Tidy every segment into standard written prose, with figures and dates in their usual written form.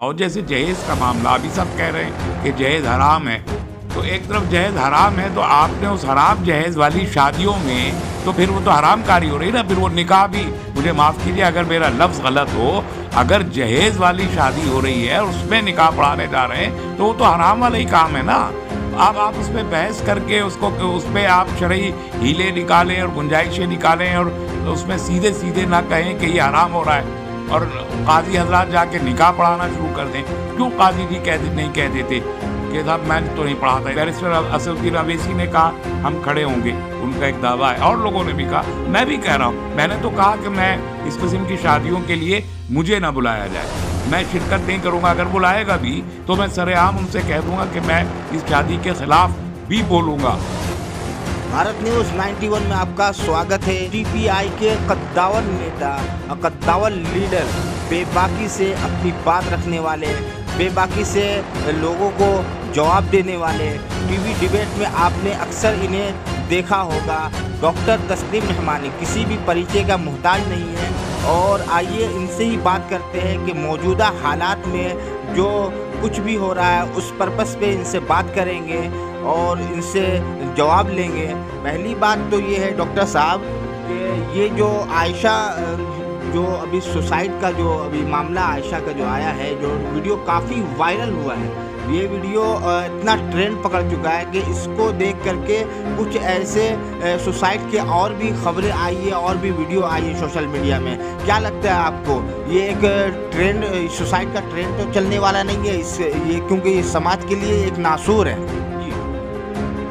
और जैसे जहेज का मामला अभी सब कह रहे हैं कि जहेज हराम है, तो एक तरफ जहेज हराम है तो आपने उस हराम जहेज वाली शादियों में तो फिर वो तो हरामकारी हो रही ना, फिर वो निकाह भी, मुझे माफ़ कीजिए अगर मेरा लफ्ज़ गलत हो, अगर जहेज वाली शादी हो रही है और उसमें निकाह पढ़ाने जा रहे हैं तो वो तो हराम वाला ही काम है ना। अब आप उस पर बहस करके उसको उस पर आप शरई हीले निकालें और गुंजाइशें निकालें और उसमें सीधे सीधे ना कहें कि ये हराम हो रहा है और काजी हजरात जाके निकाह पढ़ाना शुरू कर दें। क्यों काजी जी नहीं कह देते कि साहब मैंने तो नहीं पढ़ा था। बैरिस्टर असदुद्दीन अवैसी ने कहा हम खड़े होंगे, उनका एक दावा है, और लोगों ने भी कहा, मैं भी कह रहा हूँ, मैंने तो कहा कि मैं इस किस्म की शादियों के लिए मुझे ना बुलाया जाए, मैं शिरकत नहीं करूँगा। अगर बुलाएगा भी तो मैं सरेआम उनसे कह दूँगा कि मैं इस शादी के खिलाफ भी बोलूँगा। भारत न्यूज 91 में आपका स्वागत है। टीपीआई के कद्दावर नेता और कद्दावर लीडर, बेबाकी से अपनी बात रखने वाले, बेबाकी से लोगों को जवाब देने वाले, टीवी डिबेट में आपने अक्सर इन्हें देखा होगा। डॉक्टर तस्लीम रहमानी किसी भी परिचय का मोहताज नहीं है। और आइए इनसे ही बात करते हैं कि मौजूदा हालात में जो कुछ भी हो रहा है उस पर्पस पे इनसे बात करेंगे और इनसे जवाब लेंगे। पहली बात तो ये है डॉक्टर साहब कि ये जो आयशा जो अभी सुसाइड का जो अभी मामला आयशा का जो आया है, जो वीडियो काफ़ी वायरल हुआ है, ये वीडियो इतना ट्रेंड पकड़ चुका है कि इसको देख करके कुछ ऐसे सुसाइड के और भी खबरें आई है और भी वीडियो आई है सोशल मीडिया में। क्या लगता है आपको, ये एक ट्रेंड, सुसाइड का ट्रेंड तो चलने वाला नहीं है ये क्योंकि ये समाज के लिए एक नासूर है?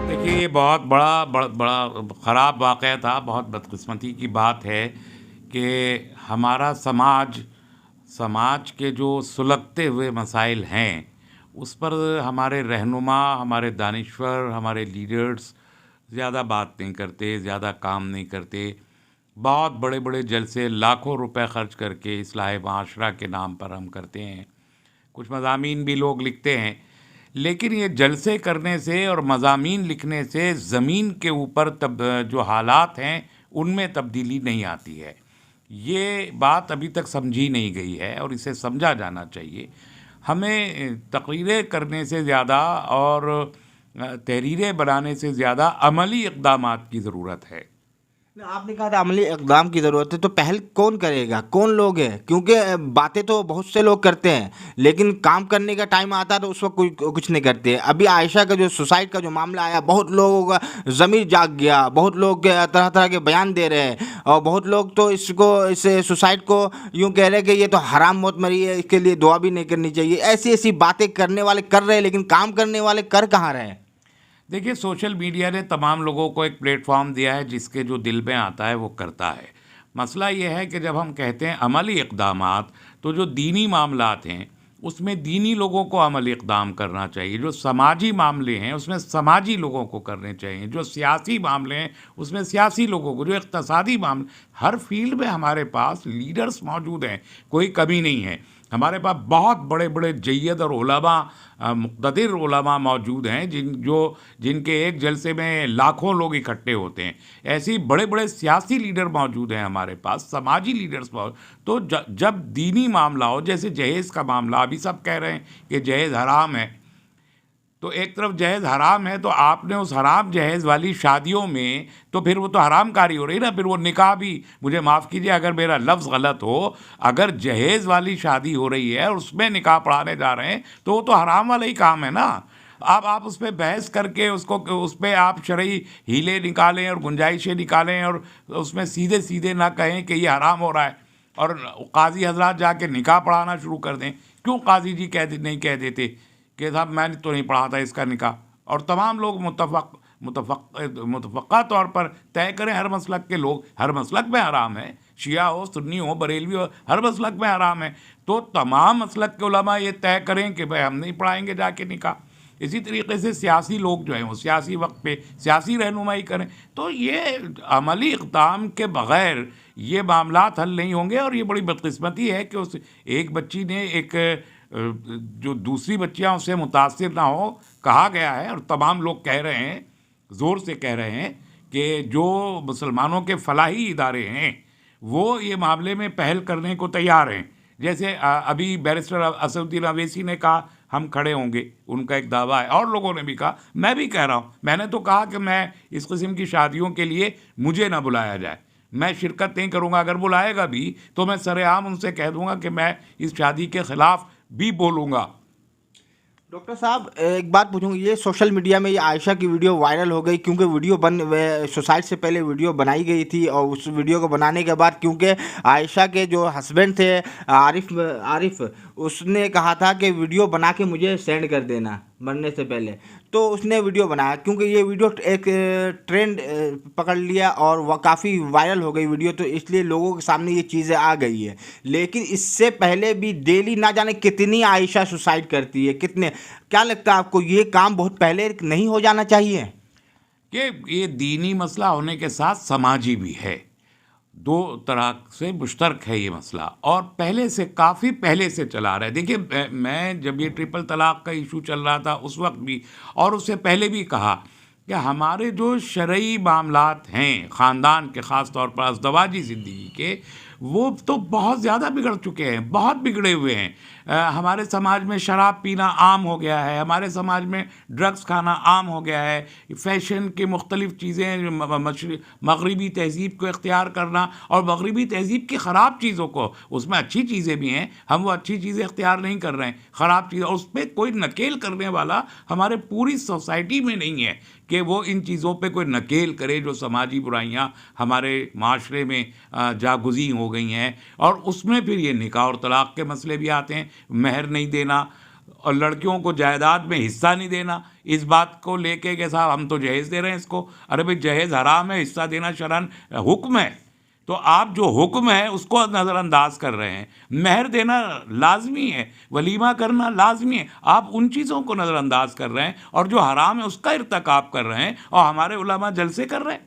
देखिए ये बहुत बड़ा ख़राब वाक़या था। बहुत बदकिस्मती की बात है कि हमारा समाज के जो सुलगते हुए मसाइल हैं उस पर हमारे रहनुमा, हमारे दानिश्वर, हमारे लीडर्स ज़्यादा बात नहीं करते, ज़्यादा काम नहीं करते। बहुत बड़े बड़े जलसे लाखों रुपए ख़र्च करके इस्लाह माशरा के नाम पर हम करते हैं। कुछ मज़ामीन भी लोग लिखते हैं, लेकिन ये जलसे करने से और मज़ामीन लिखने से ज़मीन के ऊपर जो हालात हैं उनमें तब्दीली नहीं आती है। ये बात अभी तक समझी नहीं गई है और इसे समझा जाना चाहिए। हमें तकरीरें करने से ज़्यादा और तहरीरें बनाने से ज़्यादा अमली इक़दामात की ज़रूरत है। आपने कहा था अमली इक़दाम की ज़रूरत है, तो पहल कौन करेगा, कौन लोग हैं? क्योंकि बातें तो बहुत से लोग करते हैं लेकिन काम करने का टाइम आता है तो उस वक्त कुछ नहीं करते। अभी आयशा का जो सुसाइड का जो मामला आया, बहुत लोगों का ज़मीर जाग गया, बहुत लोग तरह तरह के बयान दे रहे हैं और बहुत लोग तो इस सुसाइड को यूँ कह रहे हैं कि ये तो हराम मौत मरी है, इसके लिए दुआ भी नहीं करनी चाहिए। ऐसी ऐसी बातें करने वाले कर रहे हैं लेकिन काम करने वाले कर कहाँ रहे हैं? देखिए सोशल मीडिया ने तमाम लोगों को एक प्लेटफॉर्म दिया है, जिसके जो दिल में आता है वो करता है। मसला ये है कि जब हम कहते हैं अमली इक़दामात, तो जो दीनी मामलात हैं उसमें दीनी लोगों को अमली इक़दाम करना चाहिए, जो समाजी मामले हैं उसमें समाजी लोगों को करने चाहिए, जो सियासी मामले हैं उसमें सियासी लोगों को, जो इक़्तिसादी मामले, हर फील्ड में हमारे पास लीडर्स मौजूद हैं, कोई कमी नहीं है। हमारे पास बहुत बड़े बड़े जय्यद और उलमा, मुक़्तदिर उलमा मौजूद हैं जिनके एक जलसे में लाखों लोग इकट्ठे होते हैं। ऐसे ही बड़े बड़े सियासी लीडर मौजूद हैं हमारे पास, समाजी लीडर्स मौजूद। तो जब दीनी मामला हो, जैसे जहेज़ का मामला, अभी सब कह रहे हैं कि जहेज़ हराम है, तो एक तरफ जहेज़ हराम है तो आपने उस हराम जहेज़ वाली शादियों में तो फिर वो तो हरामकारी हो रही ना, फिर वो निकाह भी, मुझे माफ़ कीजिए अगर मेरा लफ्ज़ गलत हो, अगर जहेज़ वाली शादी हो रही है और उसमें निकाह पढ़ाने जा रहे हैं तो वो तो हराम वाला ही काम है ना। अब आप उस पर बहस करके उस पर आप शरई हीले निकालें और गुंजाइशें निकालें और उसमें सीधे सीधे ना कहें कि ये हराम हो रहा है और काजी हजरात जाके निकाह पढ़ाना शुरू कर दें। क्यों काजी जी नहीं कह देते कि साहब मैंने तो नहीं पढ़ा था इसका निकाह, और तमाम लोग मुतफ़क्का तौर पर तय करें। हर मसलक के लोग, हर मसलक में हराम है, शिया हो, सुन्नी हो, बरेलवी हो, हर मसलक में हराम है, तो तमाम मसलक के उलमा ये तय करें कि भाई हम नहीं पढ़ाएंगे जाके निकाह। इसी तरीके से सियासी लोग जो हैं वो सियासी वक्त पे सियासी रहनुमाई करें। तो ये अमली इक़दाम के बग़ैर ये मामलात हल नहीं होंगे। और ये बड़ी बदकिस्मती है कि उस एक बच्ची ने जो दूसरी बच्चियां उससे मुतासिर ना हो, कहा गया है और तमाम लोग कह रहे हैं, ज़ोर से कह रहे हैं कि जो मुसलमानों के फलाही इदारे हैं वो ये मामले में पहल करने को तैयार हैं, जैसे अभी बैरिस्टर असदुद्दीन अवैसी ने कहा हम खड़े होंगे, उनका एक दावा है, और लोगों ने भी कहा, मैं भी कह रहा हूँ। मैंने तो कहा कि मैं इस किस्म की शादियों के लिए मुझे ना बुलाया जाए, मैं शिरकत नहीं करूँगा। अगर बुलाएगा भी तो मैं सरेआम उनसे कह दूँगा कि मैं इस शादी के ख़िलाफ़ भी बोलूँगा। डॉक्टर साहब एक बात पूछूंगी, ये सोशल मीडिया में ये आयशा की वीडियो वायरल हो गई क्योंकि सुसाइड से पहले वीडियो बनाई गई थी, और उस वीडियो को बनाने के बाद क्योंकि आयशा के जो हस्बैंड थे आरिफ उसने कहा था कि वीडियो बना के मुझे सेंड कर देना मरने से पहले, तो उसने वीडियो बनाया। क्योंकि ये वीडियो एक ट्रेंड पकड़ लिया और वह काफ़ी वायरल हो गई वीडियो, तो इसलिए लोगों के सामने ये चीज़ें आ गई है। लेकिन इससे पहले भी डेली ना जाने कितनी आयशा सुसाइड करती है, कितने, क्या लगता है आपको ये काम बहुत पहले नहीं हो जाना चाहिए? कि ये दीनी मसला होने के साथ समाजी भी है, दो तरह से मुश्तरक है ये मसला, और पहले से, काफ़ी पहले से चला रहा है। देखिए, मैं जब ये ट्रिपल तलाक़ का इशू चल रहा था उस वक्त भी और उससे पहले भी कहा कि हमारे जो शरई मामलात हैं ख़ानदान के, ख़ास तौर पर अज़दवाजी ज़िंदगी के, वो तो बहुत ज़्यादा बिगड़ चुके हैं, बहुत बिगड़े हुए हैं। हमारे समाज में शराब पीना आम हो गया है, हमारे समाज में ड्रग्स खाना आम हो गया है, फ़ैशन के मुख्तलिफ़ चीज़ें, मगरबी तहज़ीब को इख्तियार करना, और मगरबी तहज़ीब की ख़राब चीज़ों को, उसमें अच्छी चीज़ें भी हैं, हम वो अच्छी चीज़ें इख्तियार नहीं कर रहे हैं, ख़राब चीज़ें, और उस पर कोई नकेल करने वाला हमारे पूरी सोसाइटी में नहीं है कि वो इन चीज़ों पे कोई नकेल करे। जो समाजी बुराइयां हमारे माशरे में जागुज़ी हो गई हैं, और उसमें फिर ये निकाह और तलाक़ के मसले भी आते हैं, महर नहीं देना और लड़कियों को जायदाद में हिस्सा नहीं देना, इस बात को लेके कि साहब हम तो जहेज़ दे रहे हैं इसको। अरे भाई, जहेज़ हराम है, हिस्सा देना शरअन हुक्म है, तो आप जो हुक्म है उसको नज़रअंदाज कर रहे हैं। महर देना लाजमी है, वलीमा करना लाजमी है, आप उन चीज़ों को नज़रअंदाज कर रहे हैं, और जो हराम है उसका इर्तिकाब कर रहे हैं, और हमारे उलमा जलसे कर रहे हैं।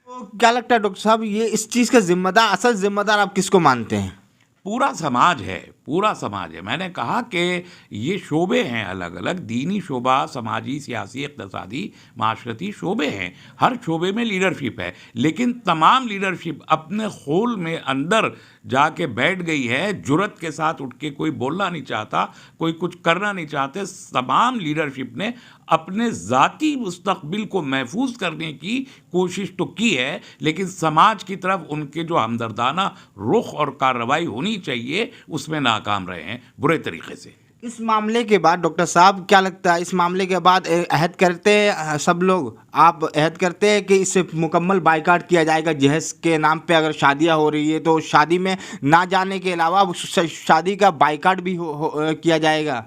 तो क्या लगता है डॉक्टर साहब, ये इस चीज़ का जिम्मेदार, असल जिम्मेदार आप किसको मानते हैं? पूरा समाज है, पूरा समाज है। मैंने कहा कि ये शोबे हैं अलग अलग, दीनी शोबा, समाजी, सियासी, इक़्तिसादी, माशरती शोबे हैं, हर शोबे में लीडरशिप है, लेकिन तमाम लीडरशिप अपने खोल में अंदर जाके बैठ गई है, जुर्रत के साथ उठ के कोई बोलना नहीं चाहता, कोई कुछ करना नहीं चाहते। तमाम लीडरशिप ने अपने ज़ाती मुस्तक़बिल को महफूज करने की कोशिश तो की है, लेकिन समाज की तरफ उनके जो हमदर्दाना रुख और कार्रवाई होनी चाहिए उसमें नाकाम रहे हैं बुरे तरीके से। इस मामले के बाद डॉक्टर साहब क्या लगता है, इस मामले के बाद अहद करते हैं सब लोग, आप अहद करते हैं कि इसे मुकम्मल बाइकाट किया जाएगा, जहेज़ के नाम पे अगर शादियां हो रही है तो शादी में ना जाने के अलावा शादी का बाइकाट भी किया जाएगा?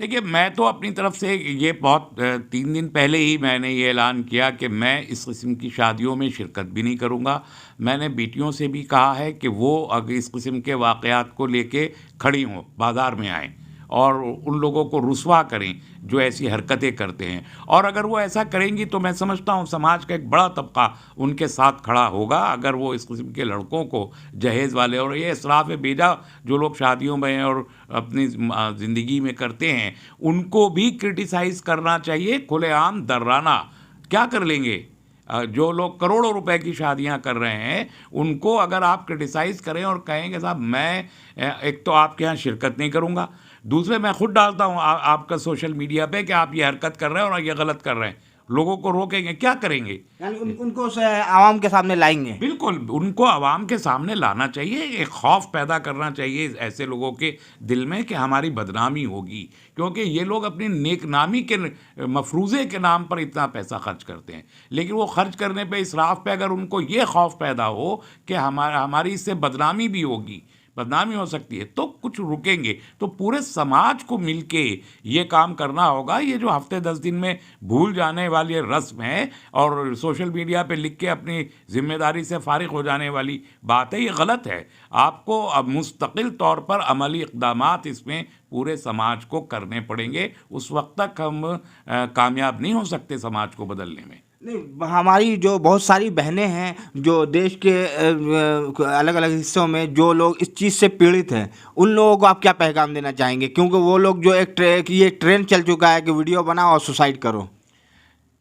देखिए, मैं तो अपनी तरफ से ये बहुत 3 दिन पहले ही मैंने ये ऐलान किया कि मैं इस किस्म की शादियों में शिरकत भी नहीं करूँगा। मैंने बेटियों से भी कहा है कि वो अगर इस किस्म के वाक़यात को लेके खड़ी हों, बाज़ार में आएँ और उन लोगों को रुस्वा करें जो ऐसी हरकतें करते हैं, और अगर वो ऐसा करेंगी तो मैं समझता हूँ समाज का एक बड़ा तबका उनके साथ खड़ा होगा। अगर वो इस किस्म के लड़कों को, जहेज़ वाले और ये इसराफ़ बेजा जो लोग शादियों में और अपनी ज़िंदगी में करते हैं, उनको भी क्रिटिसाइज़ करना चाहिए खुलेआम दर्राना। क्या कर लेंगे? जो लोग करोड़ों रुपए की शादियां कर रहे हैं, उनको अगर आप क्रिटिसाइज़ करें और कहें कि साहब मैं एक तो आपके यहाँ शिरकत नहीं करूँगा, दूसरे मैं खुद डालता हूँ आपका सोशल मीडिया पे कि आप ये हरकत कर रहे हैं और ये गलत कर रहे हैं, लोगों को रोकेंगे, क्या करेंगे? यानी उनको आवाम के सामने लाएंगे? बिल्कुल, उनको आवाम के सामने लाना चाहिए, एक खौफ पैदा करना चाहिए ऐसे लोगों के दिल में कि हमारी बदनामी होगी, क्योंकि ये लोग अपनी नेकनामी के मफरूज़े के नाम पर इतना पैसा खर्च करते हैं, लेकिन वो खर्च करने पे, इसराफ पे अगर उनको ये खौफ पैदा हो कि हमारी इससे बदनामी भी होगी, बदनामी हो सकती है, तो कुछ रुकेंगे। तो पूरे समाज को मिलके ये काम करना होगा। ये जो हफ्ते 10 दिन में भूल जाने वाली रस्म है और सोशल मीडिया पे लिख के अपनी जिम्मेदारी से फारिग हो जाने वाली बात है, ये गलत है। आपको अब मुस्तकिल तौर पर अमली इक़दामात इसमें पूरे समाज को करने पड़ेंगे, उस वक्त तक हम कामयाब नहीं हो सकते समाज को बदलने में। नहीं, हमारी जो बहुत सारी बहनें हैं जो देश के अलग अलग हिस्सों में, जो लोग इस चीज़ से पीड़ित हैं, उन लोगों को आप क्या पैगाम देना चाहेंगे? क्योंकि वो लोग जो ये ट्रेंड चल चुका है कि वीडियो बनाओ और सुसाइड करो।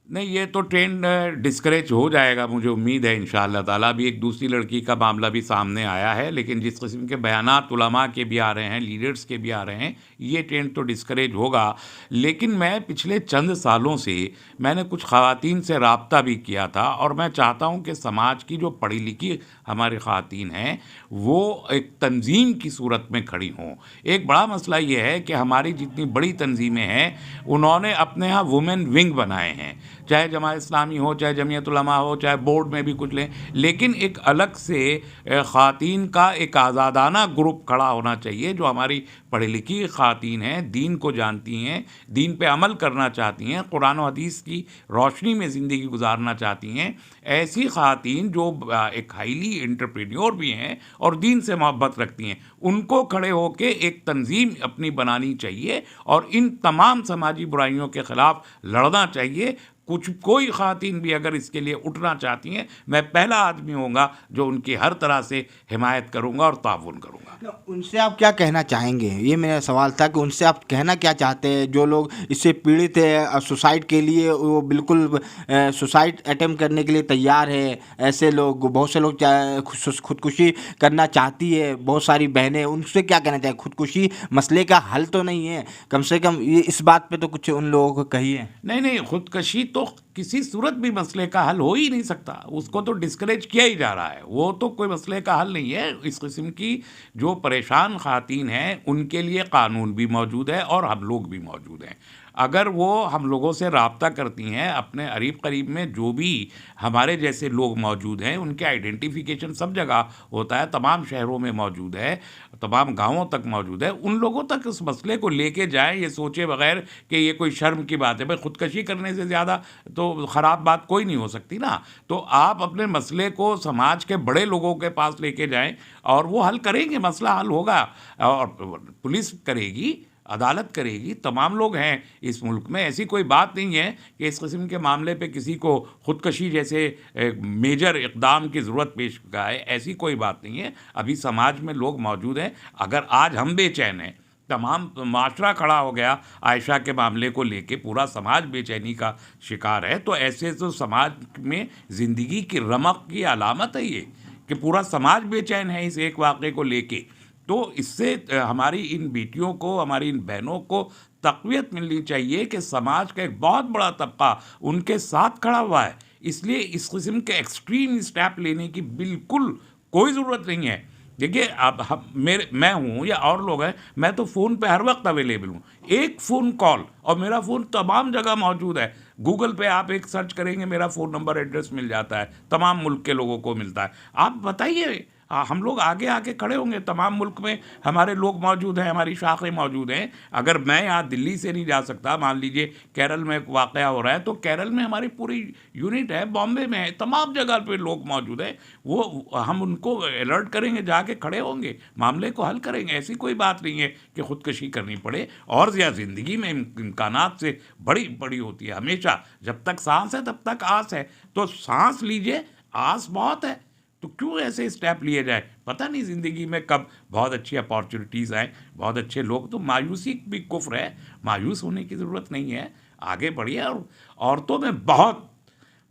नहीं, ये तो ट्रेंड डिस्करेज हो जाएगा, मुझे उम्मीद है इंशाअल्लाह ताला। अभी एक दूसरी लड़की का मामला भी सामने आया है, लेकिन जिस किस्म के बयानात उलमा के भी आ रहे हैं, लीडर्स के भी आ रहे हैं, ये ट्रेंड तो डिस्करेज होगा। लेकिन मैं पिछले चंद सालों से मैंने कुछ ख़वातीन से रब्ता भी किया था, और मैं चाहता हूँ कि समाज की जो पढ़ी लिखी हमारी ख़वातीन हैं वो एक तंजीम की सूरत में खड़ी हों। एक बड़ा मसला ये है कि हमारी जितनी बड़ी तंजीमें हैं उन्होंने अपने यहाँ वुमेन विंग बनाए हैं, चाहे जमात इस्लामी हो, चाहे जमीयत उलमा हो, चाहे बोर्ड में भी कुछ लें, लेकिन एक अलग से ख़वातीन का एक आज़ादाना ग्रुप खड़ा होना चाहिए जो हमारी पढ़ी लिखी ख़वातीन हैं, दीन को जानती हैं, दीन पे अमल करना चाहती हैं, कुरान और हदीस की रोशनी में ज़िंदगी गुजारना चाहती हैं। ऐसी ख़वातीन जो एक हाईली एंटरप्रेन्योर भी हैं और दीन से मोहब्बत रखती हैं, उनको खड़े होकर एक तंजीम अपनी बनानी चाहिए और इन तमाम समाजी बुराइयों के ख़िलाफ़ लड़ना चाहिए। कोई ख़वातीन भी अगर इसके लिए उठना चाहती हैं, मैं पहला आदमी होऊंगा जो उनकी हर तरह से हिमायत करूंगा और ताउन करूंगा। उनसे आप क्या कहना चाहेंगे, ये मेरा सवाल था कि उनसे आप कहना क्या चाहते हैं जो लोग इससे पीड़ित है, सुसाइड के लिए वो बिल्कुल सुसाइड अटेम्प्ट करने के लिए तैयार है, ऐसे लोग बहुत से लोग खुदकुशी करना चाहती है, बहुत सारी बहनें, उनसे क्या कहना चाहिए? खुदकुशी मसले का हल तो नहीं है, कम से कम ये इस बात पे तो कुछ उन लोगों को कहिए। नहीं, खुदकशी तो किसी सूरत भी मसले का हल हो ही नहीं सकता, उसको तो डिस्करेज किया ही जा रहा है, वो तो कोई मसले का हल नहीं है। इस किस्म की जो परेशान ख़वातीन हैं उनके लिए कानून भी मौजूद है और हम लोग भी मौजूद हैं। अगर वो हम लोगों से रब्ता करती हैं, अपने करीब करीब में जो भी हमारे जैसे लोग मौजूद हैं उनके आइडेंटिफिकेशन सब जगह होता है, तमाम शहरों में मौजूद है, तमाम गांवों तक मौजूद है, उन लोगों तक इस मसले को लेके जाएं ये सोचे बगैर कि ये कोई शर्म की बात है। भाई, खुदकशी करने से ज़्यादा तो ख़राब बात कोई नहीं हो सकती ना। तो आप अपने मसले को समाज के बड़े लोगों के पास लेके जाएं और वो हल करेंगे, मसला हल होगा, और पुलिस करेगी, अदालत करेगी, तमाम लोग हैं इस मुल्क में। ऐसी कोई बात नहीं है कि इस किस्म के मामले पे किसी को ख़ुदकशी जैसे मेजर इक़दाम की ज़रूरत पेश आए, ऐसी कोई बात नहीं है। अभी समाज में लोग मौजूद हैं। अगर आज हम बेचैन हैं, तमाम माशरा खड़ा हो गया आयशा के मामले को लेके, पूरा समाज बेचैनी का शिकार है, तो ऐसे तो समाज में ज़िंदगी की रमक की अलामत है ये कि पूरा समाज बेचैन है इस एक वाक़े को लेके। तो इससे हमारी इन बेटियों को, हमारी इन बहनों को तक़वियत मिलनी चाहिए कि समाज का एक बहुत बड़ा तबका उनके साथ खड़ा हुआ है। इसलिए इस किस्म के एक्सट्रीम स्टेप लेने की बिल्कुल कोई ज़रूरत नहीं है। देखिए, अब मैं हूँ या और लोग हैं, मैं तो फ़ोन पे हर वक्त अवेलेबल हूँ। एक फ़ोन कॉल और मेरा फ़ोन तमाम जगह मौजूद है। गूगल पे आप एक सर्च करेंगे, मेरा फ़ोन नंबर एड्रेस मिल जाता है, तमाम मुल्क के लोगों को मिलता है। आप बताइए, हम लोग आगे आके खड़े होंगे। तमाम मुल्क में हमारे लोग मौजूद हैं, हमारी शाखें मौजूद हैं। अगर मैं यहाँ दिल्ली से नहीं जा सकता, मान लीजिए केरल में एक वाक़या हो रहा है, तो केरल में हमारी पूरी यूनिट है, बॉम्बे में है, तमाम जगह पे लोग मौजूद हैं। वो हम उनको अलर्ट करेंगे, जाके खड़े होंगे, मामले को हल करेंगे। ऐसी कोई बात नहीं है कि ख़ुदकशी करनी पड़े। और ज़िंदगी में इम्कानात से बड़ी बड़ी होती है हमेशा। जब तक सांस है तब तक आस है, तो सांस लीजिए, आस बहुत है, तो क्यों ऐसे स्टेप लिए जाए? पता नहीं ज़िंदगी में कब बहुत अच्छी अपॉर्चुनिटीज़ आए, बहुत अच्छे लोग। तो मायूसी भी कुफ्र है, मायूस होने की ज़रूरत नहीं है, आगे बढ़िए। और औरतों में बहुत,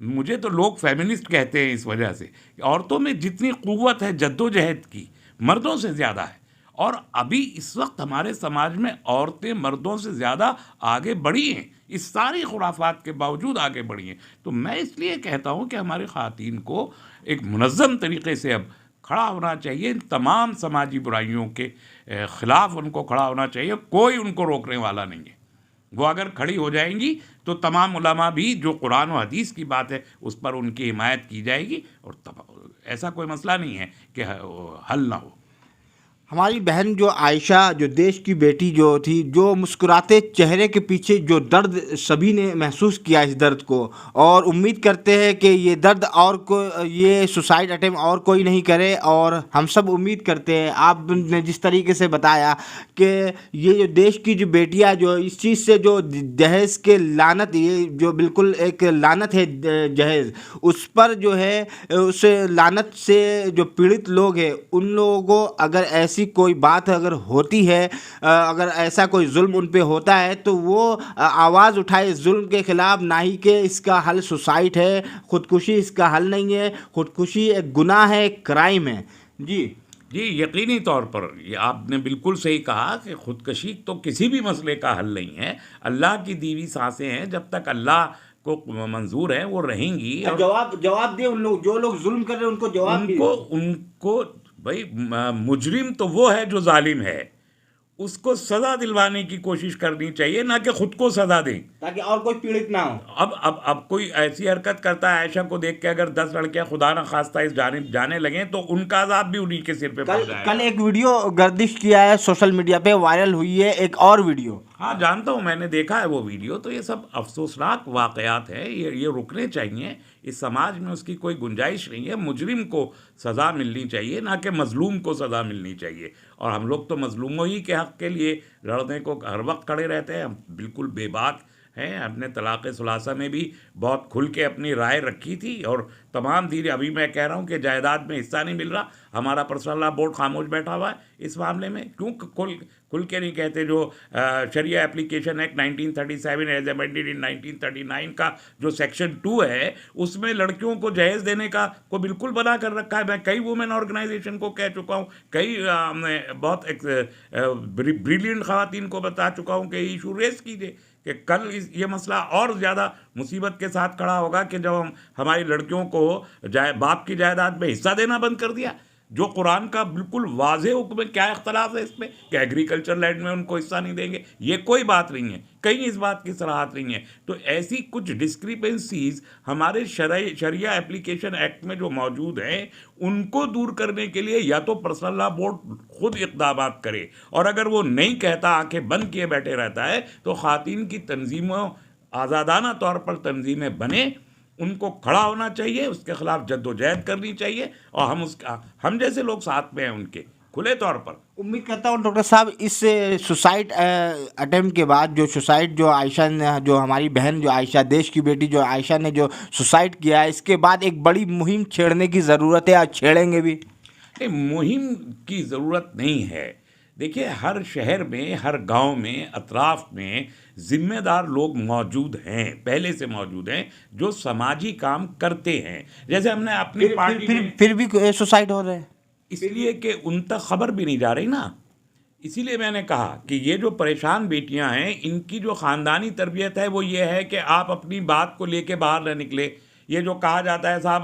मुझे तो लोग फेमिनिस्ट कहते हैं इस वजह से, औरतों में जितनी क़ुव्वत है जद्दोजहद की, मर्दों से ज़्यादा है। और अभी इस वक्त हमारे समाज में औरतें मर्दों से ज़्यादा आगे बढ़ी हैं, इस सारी खुराफात के बावजूद आगे बढ़ी हैं। तो मैं इसलिए कहता हूँ कि हमारी ख़वातीन को एक मुनज़्ज़म तरीक़े से अब खड़ा होना चाहिए, इन तमाम समाजी बुराइयों के ख़िलाफ़ उनको खड़ा होना चाहिए। कोई उनको रोकने वाला नहीं है। वो अगर खड़ी हो जाएंगी तो तमाम उलमा भी, जो कुरान और हदीस की बात है उस पर उनकी हिमायत की जाएगी, और ऐसा कोई मसला नहीं है कि हल ना हो। हमारी बहन जो आयशा, जो देश की बेटी जो थी, जो मुस्कुराते चेहरे के पीछे जो दर्द सभी ने महसूस किया, इस दर्द को, और उम्मीद करते हैं कि ये दर्द और ये सुसाइड अटेम्प्ट और कोई नहीं करे। और हम सब उम्मीद करते हैं, आपने जिस तरीके से बताया कि ये जो देश की जो बेटियां जो इस चीज़ से, जो दहेज के लानत, ये जो बिल्कुल एक लानत है दहेज, उस पर जो है, उस लानत से जो पीड़ित लोग हैं, उन लोगों को अगर ऐसी ऐसी कोई बात अगर होती है, अगर ऐसा कोई जुल्म उन पे होता है तो वो आवाज़ उठाए इस जुल्म के खिलाफ, ना ही कि इसका हल सुसाइड है, खुदकुशी इसका हल नहीं है। खुदकुशी एक गुनाह है, एक क्राइम है। जी जी, यकीनी तौर पर ये आपने बिल्कुल सही कहा कि खुदकशी तो किसी भी मसले का हल नहीं है। अल्लाह की दी हुई सांसें हैं, जब तक अल्लाह को मंजूर है वो रहेंगी। और जवाब दे उन लोग, जो लोग जुल्म कर रहे हैं उनको जवाब उनको उनको भाई मुजरिम तो वो है जो जालिम है, उसको सज़ा दिलवाने की कोशिश करनी चाहिए, ना कि खुद को सज़ा दें, ताकि और कोई पीड़ित ना हो। अब कोई ऐसी हरकत करता है, आयशा को देख के अगर 10 लड़कियां खुदा न खास्ता इस जानिब जाने लगें तो उनका अज़ाब भी उन्हीं के सिर पे पड़ जाएगा। कल एक वीडियो गर्दिश किया है, सोशल मीडिया पे वायरल हुई है एक और वीडियो। हाँ, जानता हूँ, मैंने देखा है वो वीडियो। तो ये सब अफसोसनाक वाक़यात है, ये रुकने चाहिए। इस समाज में उसकी कोई गुंजाइश नहीं है। मुजरिम को सज़ा मिलनी चाहिए, ना कि मज़लूम को सज़ा मिलनी चाहिए। और हम लोग तो मज़लूमों ही के हक़ के लिए लड़ने को हर वक्त खड़े रहते हैं। हम बिल्कुल बेबाक हैं। हमने तलाक़ सुलासा में भी बहुत खुल के अपनी राय रखी थी, और तमाम धीरे अभी मैं कह रहा हूँ कि जायदाद में हिस्सा नहीं मिल रहा। हमारा पर्सनल लॉ बोर्ड खामोश बैठा हुआ है इस मामले में। क्यों खुल के नहीं कहते? जो Sharia application act 1937 as amended in 1939 का जो सेक्शन 2 है, उसमें लड़कियों को जहेज़ देने का को बिल्कुल बना कर रखा है। मैं कई वुमेन ऑर्गेनाइजेशन को कह चुका हूँ, कई बहुत ब्रिलियंट ख़वातीन को बता चुका हूँ कि इशू रेस कीजिए, कि कल ये मसला और ज़्यादा मुसीबत के साथ खड़ा होगा कि जब हमारी लड़कियों को बाप की जायदाद में हिस्सा देना बंद कर दिया, जो कुरान का बिल्कुल वाज़े हुक्म है। क्या इख्तलाफ है इसमें कि एग्रीकल्चर लैंड में उनको हिस्सा नहीं देंगे? ये कोई बात नहीं है, कहीं इस बात की सराहत नहीं है। तो ऐसी कुछ डिस्क्रिपेंसीज हमारे शरिया एप्लीकेशन एक्ट में जो मौजूद हैं, उनको दूर करने के लिए या तो पर्सनल लॉ बोर्ड खुद इक़दाम करे, और अगर वो नहीं कहता, आंखें बंद किए बैठे रहता है, तो ख़वातीन की तंजीमों आज़ादाना तौर पर तंजीमें बने, उनको खड़ा होना चाहिए, उसके खिलाफ जद्दोजहद करनी चाहिए, और हम जैसे लोग साथ में हैं उनके, खुले तौर पर। उम्मीद करता हूँ डॉक्टर साहब, इस सुसाइड अटेम्प्ट के बाद जो आयशा ने, जो हमारी बहन जो आयशा, देश की बेटी जो आयशा ने जो सुसाइड किया है, इसके बाद एक बड़ी मुहिम छेड़ने की ज़रूरत है। आज छेड़ेंगे भी? नहीं, मुहिम की ज़रूरत नहीं है। देखिए, हर शहर में, हर गांव में, अतराफ में ज़िम्मेदार लोग मौजूद हैं, पहले से मौजूद हैं, जो समाजी काम करते हैं। जैसे हमने अपनी पार्टी में फिर भी सुसाइड हो रहे हैं, इसलिए कि उन तक खबर भी नहीं जा रही ना। इसीलिए मैंने कहा कि ये जो परेशान बेटियां हैं, इनकी जो ख़ानदानी तरबियत है वो ये है कि आप अपनी बात को लेके बाहर न निकले। ये जो कहा जाता है, साहब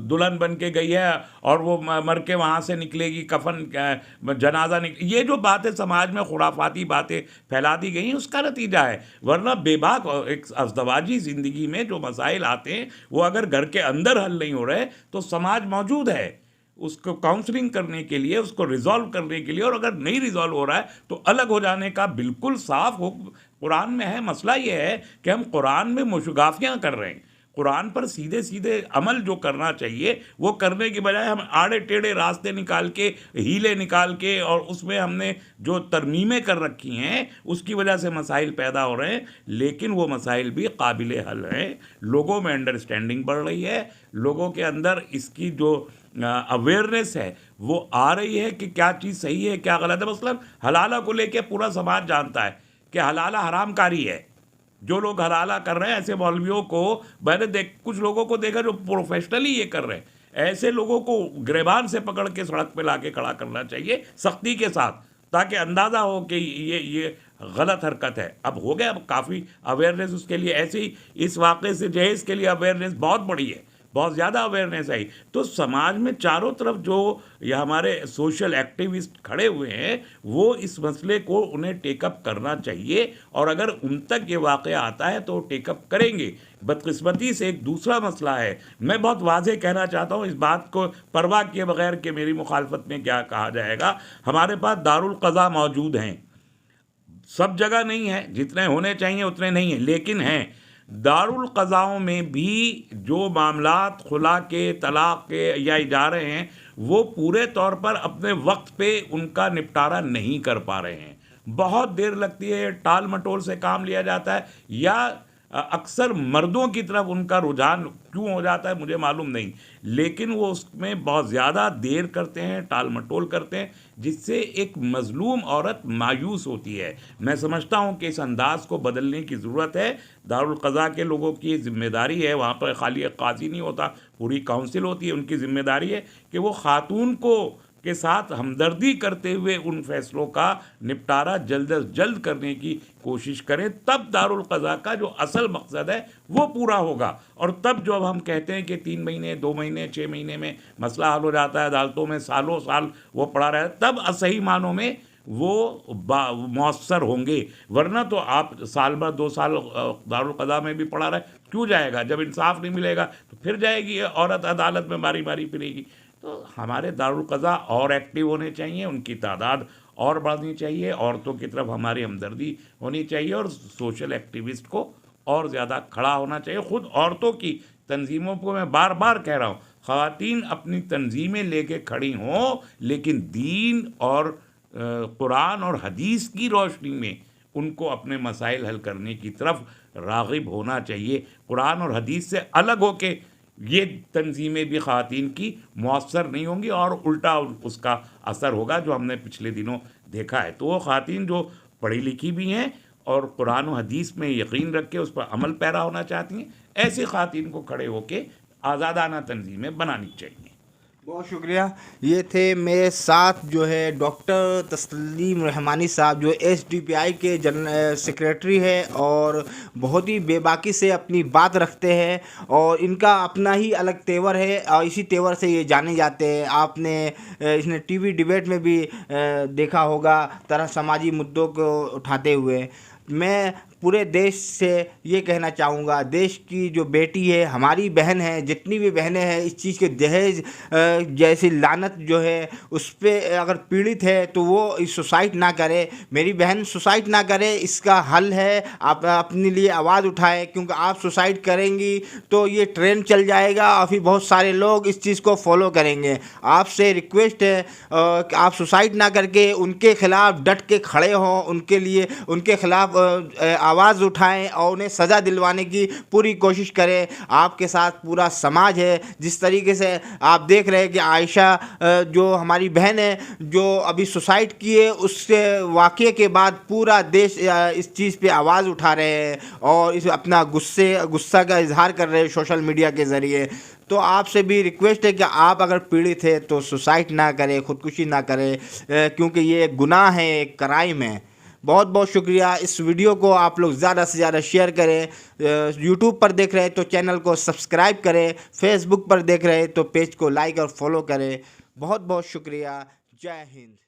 दुल्हन बन के गई है और वो मर के वहाँ से निकलेगी, कफन जनाजा ये जो बातें समाज में खुराफाती बातें फैला दी गई हैं, उसका नतीजा है। वरना बेबाक एक अज़दवाजी ज़िंदगी में जो मसाइल आते हैं, वो अगर घर के अंदर हल नहीं हो रहे तो समाज मौजूद है उसको काउंसलिंग करने के लिए, उसको रिजॉल्व करने के लिए। और अगर नहीं रिजॉल्व हो रहा है तो अलग हो जाने का बिल्कुल साफ हुक्म कुरान में है। मसला ये है कि हम कुरान में मुशगाफियाँ कर रहे हैं। कुरान पर सीधे सीधे अमल जो करना चाहिए वो करने की बजाय हम आड़े टेढ़े रास्ते निकाल के, हीले निकाल के, और उसमें हमने जो तरमीमें कर रखी हैं उसकी वजह से मसाइल पैदा हो रहे हैं। लेकिन वो मसाइल भी काबिल हल हैं। लोगों में अंडरस्टैंडिंग बढ़ रही है, लोगों के अंदर इसकी जो अवेयरनेस है वो आ रही है कि क्या चीज़ सही है, क्या गलत है। मसलन हलाला को लेके पूरा समाज जानता है कि हलाला हरामकारी है। जो लोग हलाला कर रहे हैं, ऐसे मौलवियों को मैंने कुछ लोगों को देखा जो प्रोफेशनली ये कर रहे हैं। ऐसे लोगों को गिरबान से पकड़ के सड़क पे लाके खड़ा करना चाहिए सख्ती के साथ, ताकि अंदाज़ा हो कि ये गलत हरकत है। अब हो गया, अब काफ़ी अवेयरनेस उसके लिए। ऐसे ही इस वाक़े से जहेज़ के लिए अवेयरनेस बहुत बड़ी है, बहुत ज़्यादा अवेयरनेस आई। तो समाज में चारों तरफ जो ये हमारे सोशल एक्टिविस्ट खड़े हुए हैं, वो इस मसले को उन्हें टेकअप करना चाहिए। और अगर उन तक ये वाक़या आता है तो टेकअप करेंगे। बदकिस्मती से एक दूसरा मसला है, मैं बहुत वाज़ेह कहना चाहता हूँ, इस बात को परवाह किए बगैर कि मेरी मुखालफत में क्या कहा जाएगा। हमारे पास दारुल क़ज़ा मौजूद हैं, सब जगह नहीं है, जितने होने चाहिए उतने नहीं हैं, लेकिन हैं। दारुल क़ज़ाओं में भी जो मामलात खुला के, तलाक़ के या इजारे हैं, वो पूरे तौर पर अपने वक्त पे उनका निपटारा नहीं कर पा रहे हैं। बहुत देर लगती है, टाल मटोल से काम लिया जाता है, या अक्सर मर्दों की तरफ उनका रुझान क्यों हो जाता है मुझे मालूम नहीं, लेकिन वो उसमें बहुत ज़्यादा देर करते हैं, टाल मटोल करते हैं, जिससे एक मज़लूम औरत मायूस होती है। मैं समझता हूँ कि इस अंदाज़ को बदलने की ज़रूरत है। दारुल क़ज़ा के लोगों की ज़िम्मेदारी है, वहाँ पर खाली एक काज़ी नहीं होता, पूरी काउंसिल होती है। उनकी ज़िम्मेदारी है कि वो ख़ातून को के साथ हमदर्दी करते हुए उन फैसलों का निपटारा जल्द अज जल्द करने की कोशिश करें, तब दारुल क़ज़ा का जो असल मकसद है वो पूरा होगा। और तब जो अब हम कहते हैं कि 3 महीने, 2 महीने, 6 महीने में मसला हल हो जाता है, अदालतों में सालों साल वो पड़ा रहा है, तब असही मानों में वो मौसर होंगे। वरना तो आप साल भर 2 साल दारुल क़ज़ा में भी पड़ा रहे, क्यों जाएगा? जब इंसाफ नहीं मिलेगा तो फिर जाएगी औरत अदालत में बारी बारी फिरेगी। तो हमारे दारुल क़ज़ा और एक्टिव होने चाहिए, उनकी तादाद और बढ़नी चाहिए, औरतों की तरफ हमारी हमदर्दी होनी चाहिए और सोशल एक्टिविस्ट को और ज़्यादा खड़ा होना चाहिए। ख़ुद औरतों की तंजीमों को मैं बार बार कह रहा हूँ, ख़वातीन अपनी तंजीमें लेके खड़ी हों, लेकिन दीन और कुरान और हदीस की रोशनी में उनको अपने मसाइल हल करने की तरफ राग़िब होना चाहिए। कुरान और हदीस से अलग होके ये तंजीमें भी ख़वातीन की मौसर नहीं होंगी और उल्टा उसका असर होगा जो हमने पिछले दिनों देखा है। तो वो ख़वातीन जो पढ़ी लिखी भी हैं और कुरान और हदीस में यकीन रख के उस पर अमल पैरा होना चाहती हैं, ऐसी ख़वातीन को खड़े होके आज़ादाना तंजीमें बनानी चाहिए। बहुत शुक्रिया। ये थे मेरे साथ जो है डॉक्टर तस्लीम रहमानी साहब, जो एसडीपीआई के जनरल सेक्रेटरी है और बहुत ही बेबाकी से अपनी बात रखते हैं और इनका अपना ही अलग तेवर है और इसी तेवर से ये जाने जाते हैं। आपने इसने टीवी डिबेट में भी देखा होगा तरह समाजी मुद्दों को उठाते हुए। मैं पूरे देश से ये कहना चाहूँगा, देश की जो बेटी है, हमारी बहन है, जितनी भी बहनें हैं, इस चीज़ के दहेज जैसी लानत जो है उस पर अगर पीड़ित है तो वो सुसाइड ना करे। मेरी बहन सुसाइड ना करे, इसका हल है आप अपने लिए आवाज़ उठाएं, क्योंकि आप सुसाइड करेंगी तो ये ट्रेंड चल जाएगा और फिर बहुत सारे लोग इस चीज़ को फॉलो करेंगे। आपसे रिक्वेस्ट है कि आप सुसाइड ना करके उनके ख़िलाफ़ डट के खड़े हों, उनके लिए उनके ख़िलाफ़ आवाज़ उठाएं और उन्हें सज़ा दिलवाने की पूरी कोशिश करें। आपके साथ पूरा समाज है। जिस तरीके से आप देख रहे हैं कि आयशा जो हमारी बहन है जो अभी सुसाइड किए, उसके वाक़ये के बाद पूरा देश इस चीज़ पे आवाज़ उठा रहे हैं और इस अपना गुस्सा का इजहार कर रहे हैं सोशल मीडिया के ज़रिए। तो आपसे भी रिक्वेस्ट है कि आप अगर पीड़ित है तो सुसाइड ना करें, ख़ुदकुशी ना करें, क्योंकि ये गुनाह है, एक क्राइम है। बहुत बहुत शुक्रिया। इस वीडियो को आप लोग ज़्यादा से ज़्यादा शेयर करें। यूट्यूब पर देख रहे हैं तो चैनल को सब्सक्राइब करें, फेसबुक पर देख रहे हैं तो पेज को लाइक और फॉलो करें। बहुत बहुत शुक्रिया। जय हिंद।